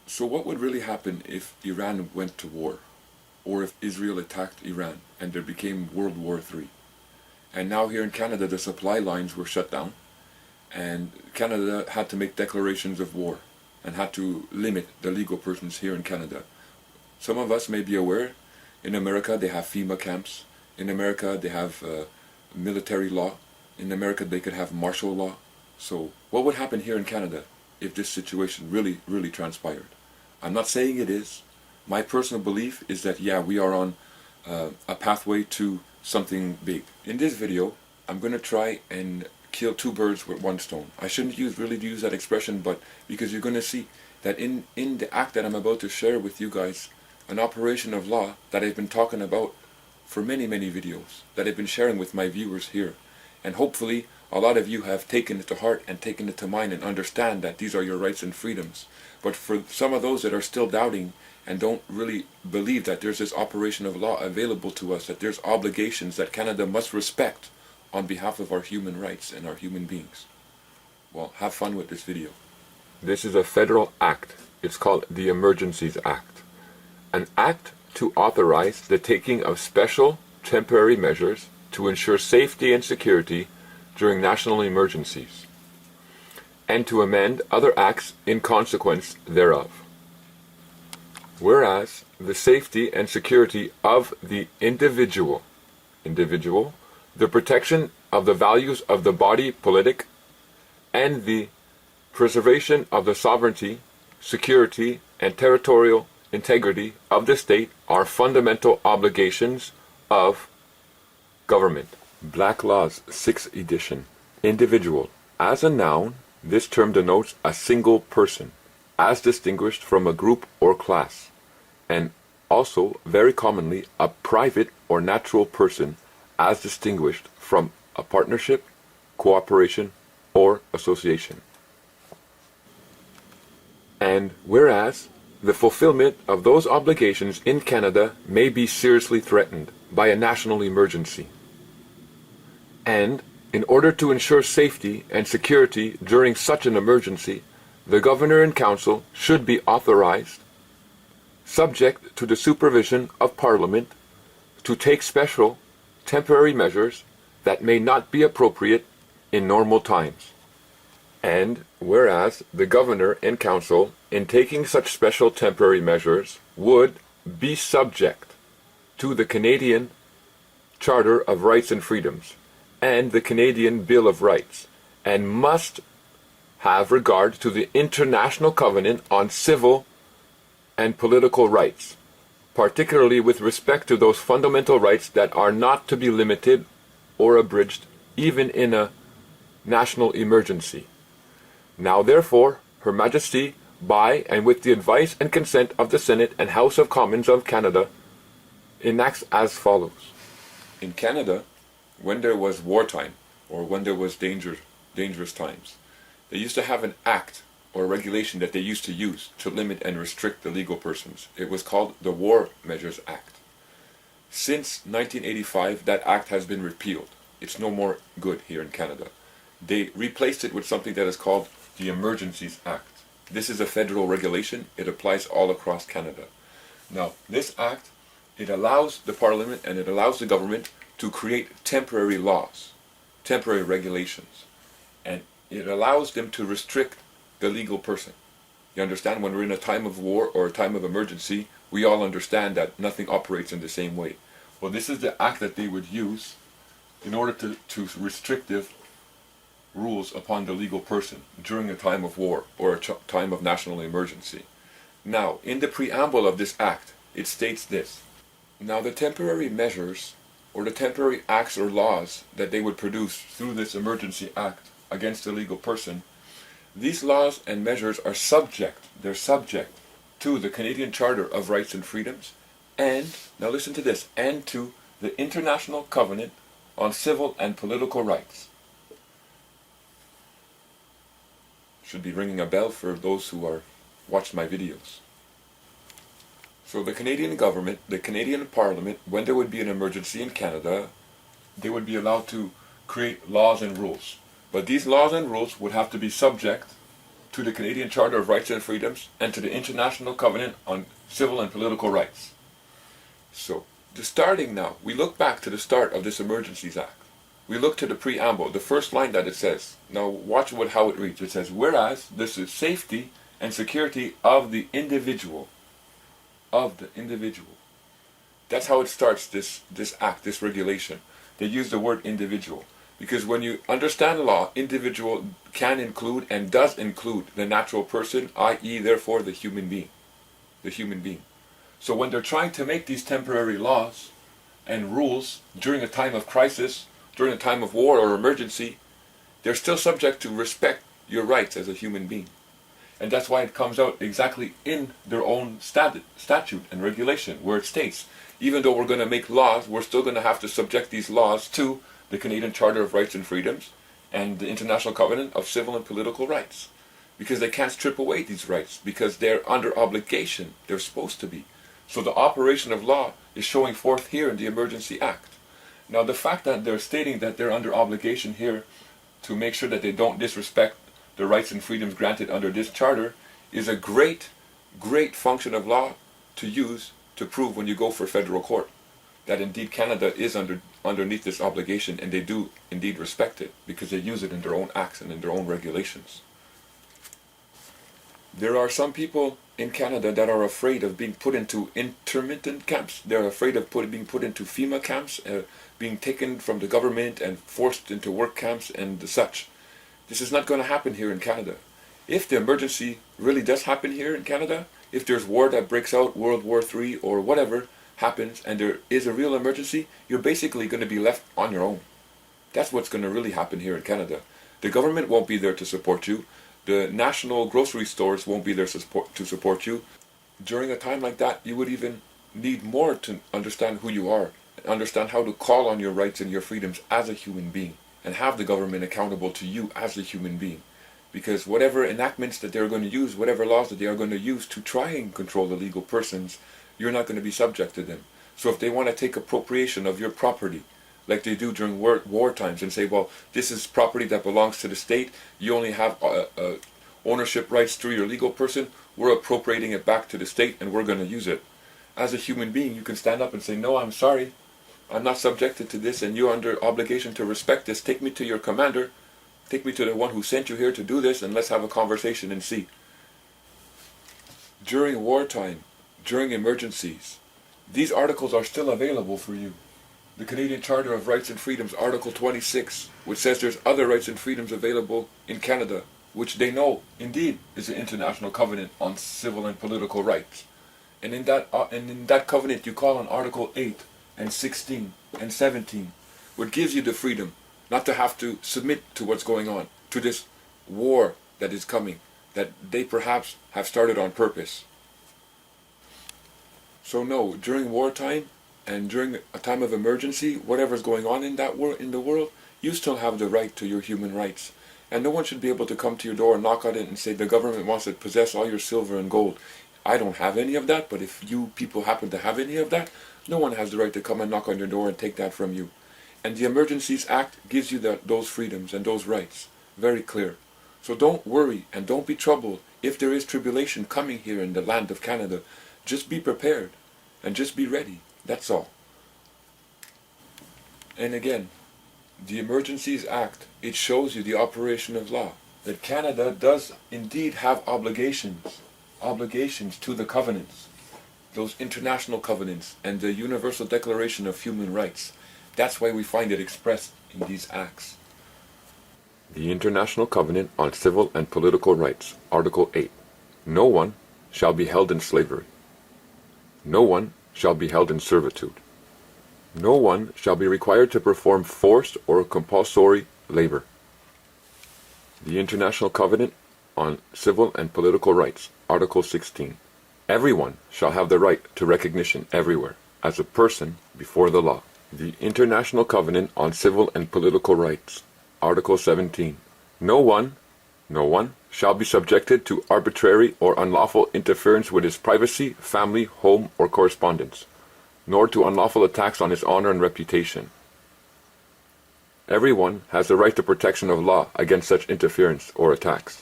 So what would really happen if Iran went to war? Or if Israel attacked Iran and there became World War III? And now here in Canada the supply lines were shut down and Canada had to make declarations of war and had to limit the legal persons here in Canada. Some of us may be aware, in America they have FEMA camps, in America they have military law, in America they could have martial law. So what would happen here in Canada if this situation really transpired? I'm not saying it is. My personal belief is that yeah, we are on a pathway to something big. In this video I'm going to try and kill two birds with one stone. I shouldn't really use that expression, but because you're going to see that in the act that I'm about to share with you guys, an operation of law that I've been talking about for many videos, that I've been sharing with my viewers here. And hopefully a lot of you have taken it to heart and taken it to mind and understand that these are your rights and freedoms. But for some of those that are still doubting and don't really believe that there's this operation of law available to us, that there's obligations that Canada must respect on behalf of our human rights and our human beings, well, have fun with this video. This is a federal act. It's called the Emergencies Act. An act to authorize the taking of special temporary measures to ensure safety and security during national emergencies, and to amend other acts in consequence thereof. Whereas the safety and security of the individual, the protection of the values of the body politic, and the preservation of the sovereignty, security, and territorial integrity of the state are fundamental obligations of government. Black Laws, 6th edition. Individual. As a noun, this term denotes a single person, as distinguished from a group or class, and also, very commonly, a private or natural person, as distinguished from a partnership, cooperation, or association. And whereas the fulfillment of those obligations in Canada may be seriously threatened by a national emergency, and in order to ensure safety and security during such an emergency, the Governor and Council should be authorized, subject to the supervision of Parliament, to take special temporary measures that may not be appropriate in normal times. And whereas the Governor and Council, in taking such special temporary measures, would be subject to the Canadian Charter of Rights and Freedoms and the Canadian Bill of Rights, and must have regard to the International Covenant on Civil and Political Rights, particularly with respect to those fundamental rights that are not to be limited or abridged even in a national emergency. Now therefore, Her Majesty, by and with the advice and consent of the Senate and House of Commons of Canada, enacts as follows. In Canada, when there was wartime, or when there was dangerous times, they used to have an act or regulation that they used to use to limit and restrict the legal persons. It was called the War Measures Act. Since 1985, that act has been repealed. It's no more good here in Canada. They replaced it with something that is called the Emergencies Act. This is a federal regulation. It applies all across Canada. Now, this act, it allows the Parliament and it allows the government to create temporary laws, temporary regulations, and it allows them to restrict the legal person. You understand, when we're in a time of war or a time of emergency, we all understand that nothing operates in the same way. Well, this is the act that they would use in order to restrictive rules upon the legal person during a time of war or a time of national emergency. Now, in the preamble of this act, it states this. Now, the temporary measures or the temporary acts or laws that they would produce through this emergency act against the legal person, these laws and measures are subject to the Canadian Charter of Rights and Freedoms, and, now listen to this, and to the International Covenant on Civil and Political Rights. Should be ringing a bell for those who are watched my videos. So the Canadian government, the Canadian Parliament, when there would be an emergency in Canada, they would be allowed to create laws and rules. But these laws and rules would have to be subject to the Canadian Charter of Rights and Freedoms, and to the International Covenant on Civil and Political Rights. So, starting now, we look back to the start of this Emergencies Act. We look to the preamble, the first line that it says. Now watch how it reads. It says, whereas this is safety and security of the individual. Of the individual. That's how it starts, this act, this regulation. They use the word individual. Because when you understand law, individual can include and does include the natural person, i.e. therefore the human being. The human being. So when they're trying to make these temporary laws and rules during a time of crisis, during a time of war or emergency, they're still subject to respect your rights as a human being. And that's why it comes out exactly in their own statute and regulation, where it states, even though we're going to make laws, we're still going to have to subject these laws to the Canadian Charter of Rights and Freedoms and the International Covenant of Civil and Political Rights. Because they can't strip away these rights, because they're under obligation. They're supposed to be. So the operation of law is showing forth here in the Emergency Act. Now the fact that they're stating that they're under obligation here to make sure that they don't disrespect the rights and freedoms granted under this charter is a great, great function of law to use to prove when you go for federal court that indeed Canada is underneath this obligation, and they do indeed respect it because they use it in their own acts and in their own regulations. There are some people in Canada that are afraid of being put into intermittent camps. They're afraid of being put into FEMA camps, being taken from the government and forced into work camps and such. This is not going to happen here in Canada. If the emergency really does happen here in Canada, if there's war that breaks out, World War III or whatever happens, and there is a real emergency, you're basically going to be left on your own. That's what's going to really happen here in Canada. The government won't be there to support you. The national grocery stores won't be there to support you. During a time like that, you would even need more to understand who you are, understand how to call on your rights and your freedoms as a human being, and have the government accountable to you as a human being. Because whatever enactments that they're going to use, whatever laws that they are going to use to try and control illegal persons, you're not going to be subject to them. So if they want to take appropriation of your property, like they do during war times, and say, well, this is property that belongs to the state, you only have ownership rights through your legal person, we're appropriating it back to the state and we're going to use it. As a human being, you can stand up and say, no, I'm sorry, I'm not subjected to this, and you're under obligation to respect this. Take me to your commander, take me to the one who sent you here to do this, and let's have a conversation and see. During wartime, during emergencies, these articles are still available for you. The Canadian Charter of Rights and Freedoms, Article 26, which says there's other rights and freedoms available in Canada, which they know, indeed, is an international covenant on civil and political rights. And in that covenant you call on Article 8 and 16 and 17, which gives you the freedom not to have to submit to what's going on, to this war that is coming, that they perhaps have started on purpose. So no, during wartime, and during a time of emergency, whatever's going on in the world, you still have the right to your human rights. And no one should be able to come to your door and knock on it and say the government wants to possess all your silver and gold. I don't have any of that, but if you people happen to have any of that, no one has the right to come and knock on your door and take that from you. And the Emergencies Act gives you those freedoms and those rights. Very clear. So don't worry and don't be troubled if there is tribulation coming here in the land of Canada. Just be prepared and just be ready. That's all. And again, the Emergencies Act, it shows you the operation of law. That Canada does indeed have obligations to the covenants. Those international covenants and the Universal Declaration of Human Rights. That's why we find it expressed in these acts. The International Covenant on Civil and Political Rights, Article 8. No one shall be held in slavery. No one shall be held in servitude. No one shall be required to perform forced or compulsory labor. The International Covenant on Civil and Political Rights, Article 16. Everyone shall have the right to recognition everywhere, as a person before the law. The International Covenant on Civil and Political Rights, Article 17. No one shall be subjected to arbitrary or unlawful interference with his privacy, family, home, or correspondence, nor to unlawful attacks on his honor and reputation. Everyone has the right to protection of law against such interference or attacks.